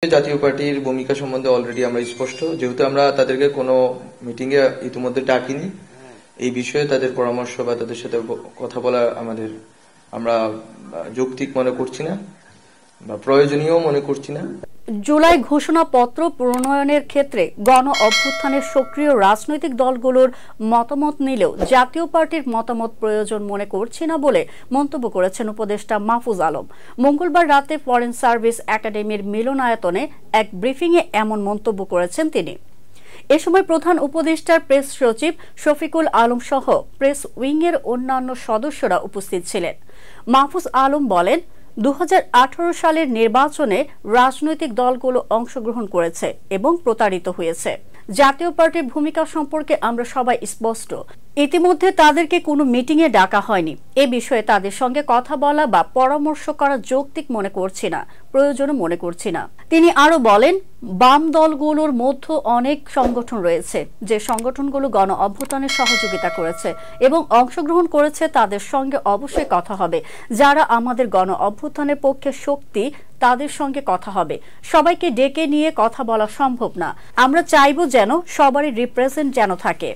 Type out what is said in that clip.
জাতীয় পার্টির ভূমিকা সম্বন্ধে অলরেডি আমরা স্পষ্ট, যেহেতু আমরা তাদেরকে কোনো মিটিং এ ইতিমধ্যে ডাকিনি, এই বিষয়ে তাদের পরামর্শ বা তাদের সাথে কথা বলা আমরা যৌক্তিক মনে করছি না বা প্রয়োজনীয় মনে করছি না। জুলাই ঘোষণাপত্র প্রণয়নের ক্ষেত্রে গণ অভ্যুত্থানের সক্রিয় রাজনৈতিক দলগুলোর মতামত নিলেও জাতীয় পার্টির মতামত প্রয়োজন মনে করছি না বলে মন্তব্য করেছেন উপদেষ্টা মাহফুজ আলম। মঙ্গলবার রাতে ফরেন সার্ভিস একাডেমির মিলনায়তনে এক ব্রিফিংয়ে এমন মন্তব্য করেছেন তিনি। এ সময় প্রধান উপদেষ্টার প্রেস সচিব শফিকুল আলম সহ প্রেস উইংয়ের অন্যান্য সদস্যরা উপস্থিত ছিলেন। মাহফুজ আলম বলেন, 2018 সালের নির্বাচনে রাজনৈতিক দলগুলো অংশগ্রহণ করেছে এবং প্রতারিত হয়েছে। জাতীয় পার্টির ভূমিকা সম্পর্কে আমরা সবাই স্পষ্ট। ইতিমধ্যে তাদেরকে কোনো মিটিংয়ে ডাকা হয়নি। এ বিষয়ে তাদের সঙ্গে কথা বলা বা পরামর্শ করা যৌক্তিক মনে করছি না, প্রয়োজনও মনে করছি না। তিনি আরো বলেন, বাম দলগুলোর মধ্যে অনেক সংগঠন রয়েছে যে সংগঠনগুলো গণ অভ্যুত্থানে সহযোগিতা করেছে এবং অংশগ্রহণ করেছে, তাদের সঙ্গে অবশ্যই কথা হবে। যারা আমাদের গণ অভ্যুত্থানের পক্ষে শক্তি, তাদের সঙ্গে কথা হবে। সবাইকে ডেকে নিয়ে কথা বলা সম্ভব না। আমরা চাইব যেন সবারই রিপ্রেজেন্ট যেন থাকে।